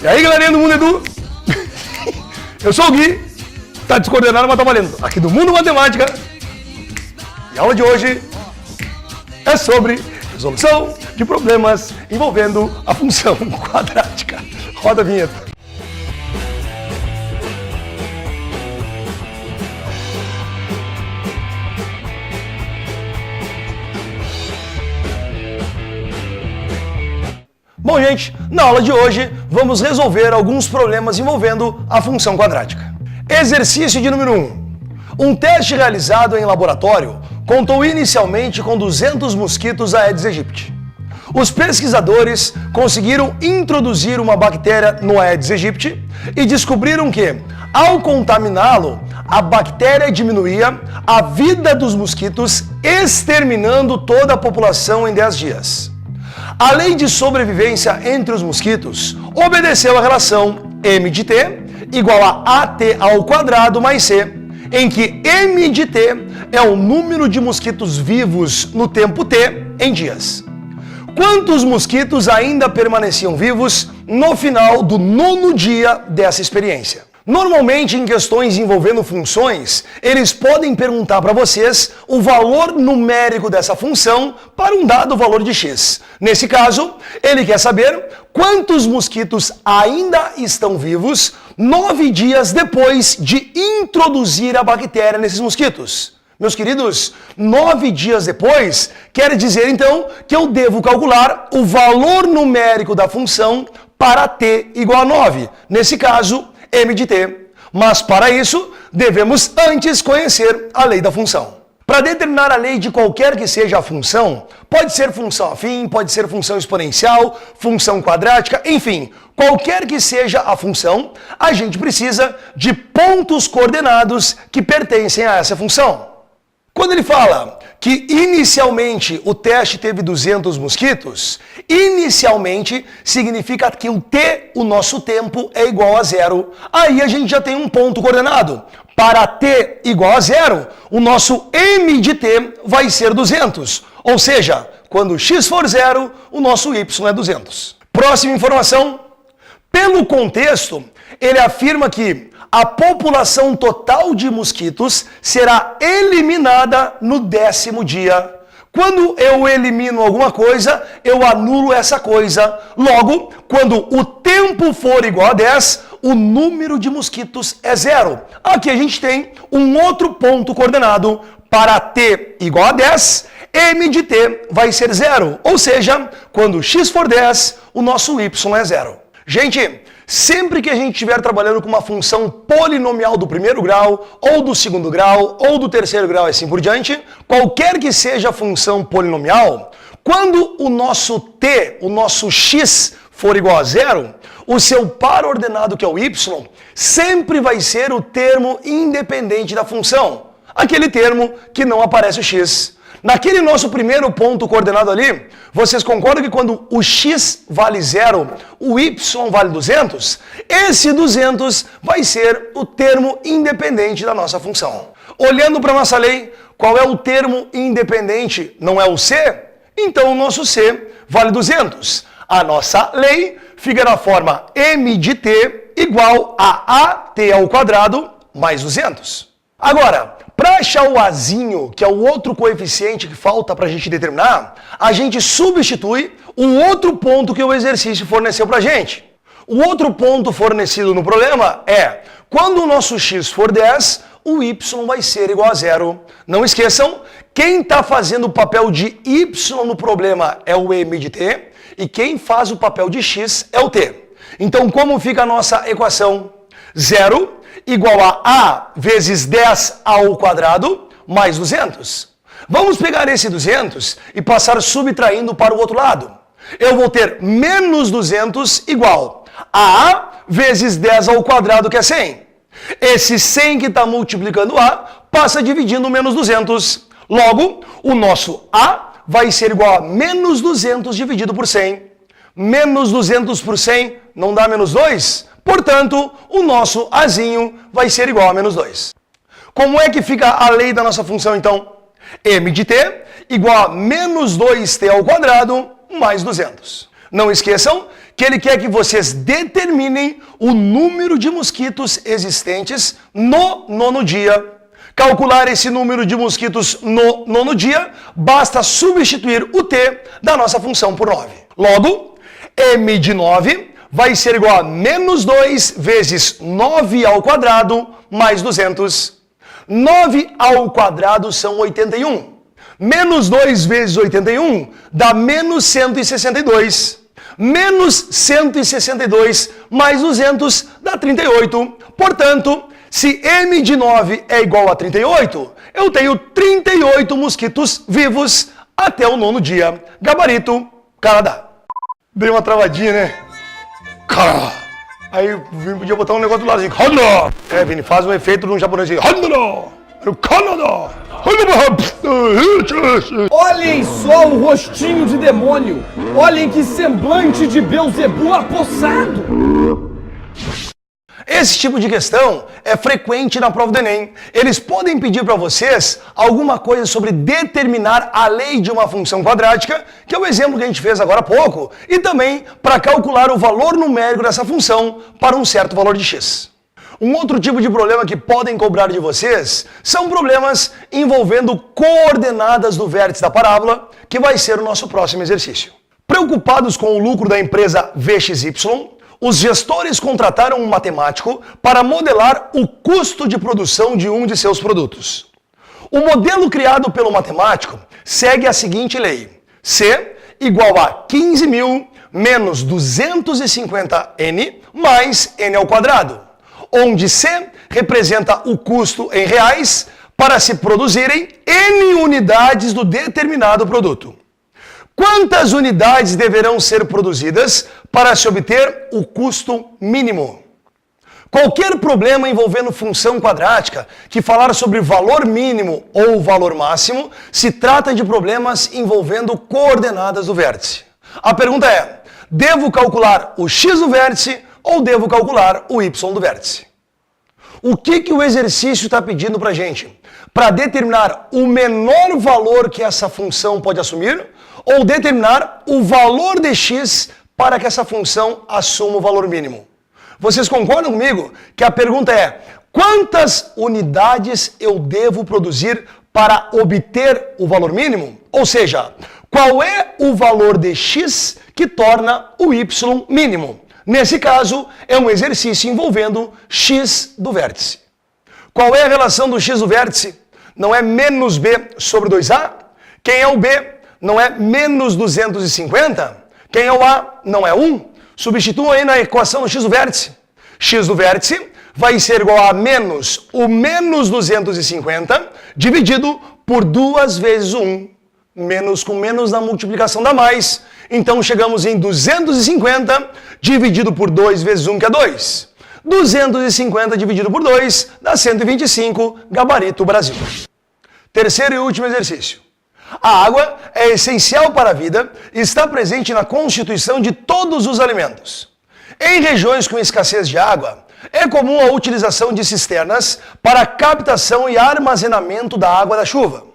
E aí, galerinha do Mundo Edu? Eu sou o Gui, tá descoordenado, mas tá valendo. Aqui do Mundo Matemática. E a aula de hoje é sobre resolução de problemas envolvendo a função quadrática. Roda a vinheta. Bom, gente, na aula de hoje vamos resolver alguns problemas envolvendo a função quadrática. Exercício de número 1. Um teste realizado em laboratório contou inicialmente com 200 mosquitos Aedes aegypti. Os pesquisadores conseguiram introduzir uma bactéria no Aedes aegypti e descobriram que, ao contaminá-lo, a bactéria diminuía a vida dos mosquitos, exterminando toda a população em 10 dias. A lei de sobrevivência entre os mosquitos obedeceu à relação m de t igual a at ao quadrado mais c, em que m de t é o número de mosquitos vivos no tempo t em dias. Quantos mosquitos ainda permaneciam vivos no final do 9º dia dessa experiência? Normalmente, em questões envolvendo funções, eles podem perguntar para vocês o valor numérico dessa função para um dado valor de x. Nesse caso, ele quer saber quantos mosquitos ainda estão vivos 9 dias depois de introduzir a bactéria nesses mosquitos. Meus queridos, 9 dias depois quer dizer então que eu devo calcular o valor numérico da função para t igual a 9. Nesse caso, m de t. Mas para isso, devemos antes conhecer a lei da função. Para determinar a lei de qualquer que seja a função, pode ser função afim, pode ser função exponencial, função quadrática, enfim, qualquer que seja a função, a gente precisa de pontos coordenados que pertencem a essa função. Quando ele fala que inicialmente o teste teve 200 mosquitos, inicialmente significa que o t, o nosso tempo, é igual a 0. Aí a gente já tem um ponto coordenado. Para t igual a 0, o nosso m de t vai ser 200. Ou seja, quando x for 0, o nosso y é 200. Próxima informação. Pelo contexto, ele afirma que a população total de mosquitos será eliminada no 10º dia. Quando eu elimino alguma coisa, eu anulo essa coisa. Logo, quando o tempo for igual a 10, o número de mosquitos é 0. Aqui a gente tem um outro ponto coordenado. Para t igual a 10, m de t vai ser 0. Ou seja, quando x for 10, o nosso y é 0. Gente, sempre que a gente estiver trabalhando com uma função polinomial do 1º grau, ou do 2º grau, ou do 3º grau e assim por diante, qualquer que seja a função polinomial, quando o nosso t, o nosso x, for igual a 0, o seu par ordenado, que é o y, sempre vai ser o termo independente da função. Aquele termo que não aparece o x. Naquele nosso primeiro ponto coordenado ali, vocês concordam que quando o x vale 0, o y vale 200? Esse 200 vai ser o termo independente da nossa função. Olhando para a nossa lei, qual é o termo independente? Não é o c? Então o nosso c vale 200. A nossa lei fica na forma m de t igual a at ao quadrado mais 200. Agora, para achar o azinho, que é o outro coeficiente que falta para a gente determinar, a gente substitui o outro ponto que o exercício forneceu para a gente. O outro ponto fornecido no problema é, quando o nosso x for 10, o y vai ser igual a 0. Não esqueçam, quem está fazendo o papel de y no problema é o m de t, e quem faz o papel de x é o t. Então, como fica a nossa equação? 0 igual a vezes 10 ao quadrado mais 200. Vamos pegar esse 200 e passar subtraindo para o outro lado. Eu vou ter menos 200 igual a vezes 10 ao quadrado, que é 100. Esse 100 que está multiplicando a passa dividindo menos 200. Logo, o nosso a vai ser igual a menos 200 dividido por 100. Menos 200 por 100 não dá menos 2? Portanto, o nosso azinho vai ser igual a menos 2. Como é que fica a lei da nossa função, então? m de t igual a menos 2t ao quadrado mais 200. Não esqueçam que ele quer que vocês determinem o número de mosquitos existentes no nono dia. Calcular esse número de mosquitos no nono dia, basta substituir o t da nossa função por 9. Logo, m de 9 vai ser igual a menos 2 vezes 9 ao quadrado mais 200. 9 ao quadrado são 81. Menos 2 vezes 81 dá menos 162. Menos 162 mais 200 dá 38. Portanto, se m de 9 é igual a 38, eu tenho 38 mosquitos vivos até o nono dia. Gabarito, Canadá. Dei uma travadinha, né? Cara. Aí o Vini podia botar um negócio do lado assim. Vini, faz um efeito de um japonês assim. Canadá. Olhem só o rostinho de demônio! Olhem que semblante de Beelzebu apossado! Esse tipo de questão é frequente na prova do Enem. Eles podem pedir para vocês alguma coisa sobre determinar a lei de uma função quadrática, que é o exemplo que a gente fez agora há pouco, e também para calcular o valor numérico dessa função para um certo valor de x. Um outro tipo de problema que podem cobrar de vocês são problemas envolvendo coordenadas do vértice da parábola, que vai ser o nosso próximo exercício. Preocupados com o lucro da empresa VXY, os gestores contrataram um matemático para modelar o custo de produção de um de seus produtos. O modelo criado pelo matemático segue a seguinte lei: C igual a 15.000 menos 250n mais n ao quadrado, onde C representa o custo em reais para se produzirem n unidades do determinado produto. Quantas unidades deverão ser produzidas para se obter o custo mínimo? Qualquer problema envolvendo função quadrática que falar sobre valor mínimo ou valor máximo se trata de problemas envolvendo coordenadas do vértice. A pergunta é: devo calcular o x do vértice ou devo calcular o y do vértice? O que o exercício está pedindo para a gente? Para determinar o menor valor que essa função pode assumir ou determinar o valor de x para que essa função assuma o valor mínimo? Vocês concordam comigo que a pergunta é: quantas unidades eu devo produzir para obter o valor mínimo? Ou seja, qual é o valor de x que torna o y mínimo? Nesse caso, é um exercício envolvendo x do vértice. Qual é a relação do x do vértice? Não é menos b sobre 2a? Quem é o b? Não é menos 250? Quem é o a? Não é 1? Substitua aí na equação do x do vértice. X do vértice vai ser igual a menos o menos 250 dividido por 2 vezes o 1. Menos com menos na multiplicação dá mais. Então chegamos em 250 dividido por 2 vezes 1, que é 2. 250 dividido por 2 dá 125, gabarito Brasil. Terceiro e último exercício. A água é essencial para a vida e está presente na constituição de todos os alimentos. Em regiões com escassez de água, é comum a utilização de cisternas para a captação e armazenamento da água da chuva.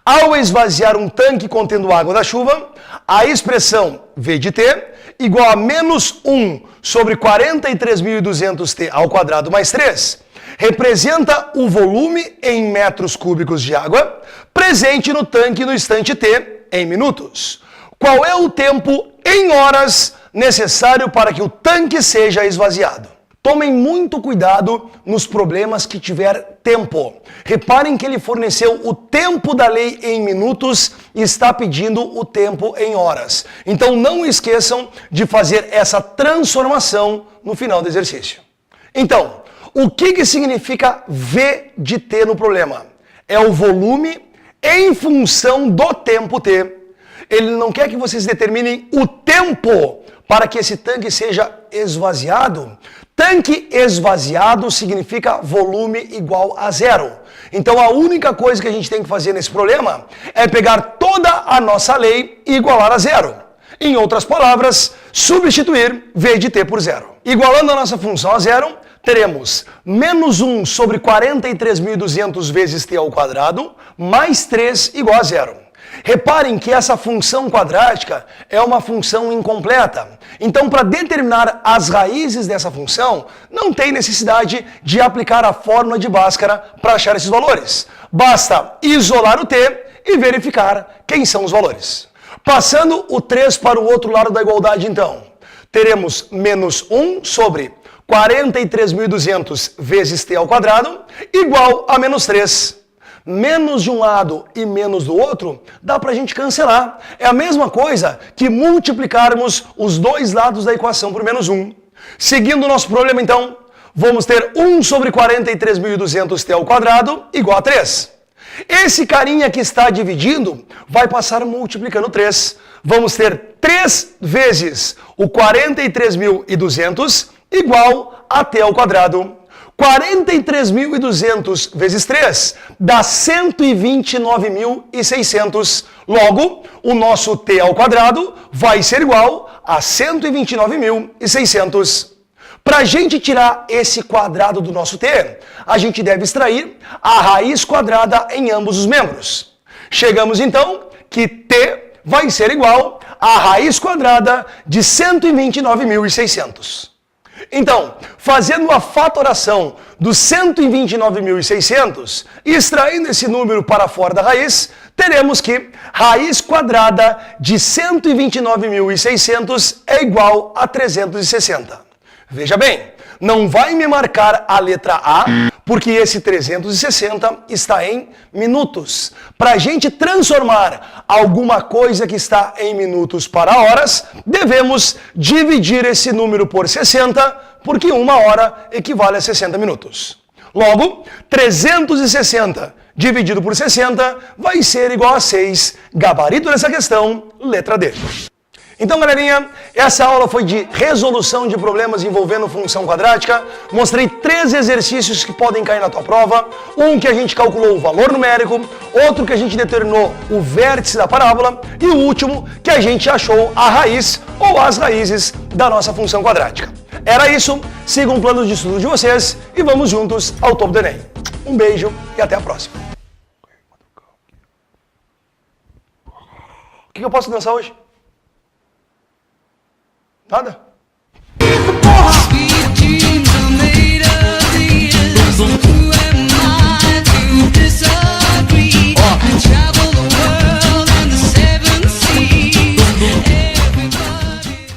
Ao esvaziar um tanque contendo água da chuva, a expressão V de T igual a menos 1 sobre 43.200T ao quadrado mais 3 representa o volume em metros cúbicos de água presente no tanque no instante T em minutos. Qual é o tempo em horas necessário para que o tanque seja esvaziado? Tomem muito cuidado nos problemas que tiver tempo. Reparem que ele forneceu o tempo da lei em minutos e está pedindo o tempo em horas. Então não esqueçam de fazer essa transformação no final do exercício. Então, o que significa V de T no problema? É o volume em função do tempo T. Ele não quer que vocês determinem o tempo para que esse tanque seja esvaziado. Tanque esvaziado significa volume igual a zero. Então a única coisa que a gente tem que fazer nesse problema é pegar toda a nossa lei e igualar a zero. Em outras palavras, substituir V de T por zero. Igualando a nossa função a zero, teremos menos 1 sobre 43.200 vezes T ao quadrado, mais 3 igual a zero. Reparem que essa função quadrática é uma função incompleta. Então, para determinar as raízes dessa função, não tem necessidade de aplicar a fórmula de Bhaskara para achar esses valores. Basta isolar o t e verificar quem são os valores. Passando o 3 para o outro lado da igualdade, então, teremos menos 1 sobre 43.200 vezes t ao quadrado igual a menos 3. Menos de um lado e menos do outro, dá pra gente cancelar. É a mesma coisa que multiplicarmos os dois lados da equação por menos 1. Seguindo o nosso problema, então, vamos ter 1 sobre 43.200t ao quadrado igual a 3. Esse carinha que está dividindo vai passar multiplicando 3. Vamos ter 3 vezes o 43.200 igual a t ao quadrado. 43.200 vezes 3 dá 129.600. Logo, o nosso t ao quadrado vai ser igual a 129.600. Para a gente tirar esse quadrado do nosso t, a gente deve extrair a raiz quadrada em ambos os membros. Chegamos então que t vai ser igual à raiz quadrada de 129.600. Então, fazendo a fatoração dos 129.600 e extraindo esse número para fora da raiz, teremos que raiz quadrada de 129.600 é igual a 360. Veja bem, não vai me marcar a letra A, porque esse 360 está em minutos. Para a gente transformar alguma coisa que está em minutos para horas, devemos dividir esse número por 60, porque uma hora equivale a 60 minutos. Logo, 360 dividido por 60 vai ser igual a 6. Gabarito dessa questão, letra D. Então, galerinha, essa aula foi de resolução de problemas envolvendo função quadrática. Mostrei 3 exercícios que podem cair na tua prova. Um que a gente calculou o valor numérico, outro que a gente determinou o vértice da parábola e o último que a gente achou a raiz ou as raízes da nossa função quadrática. Era isso, sigam o plano de estudo de vocês e vamos juntos ao topo do Enem. Um beijo e até a próxima. O que eu posso dançar hoje? Nada?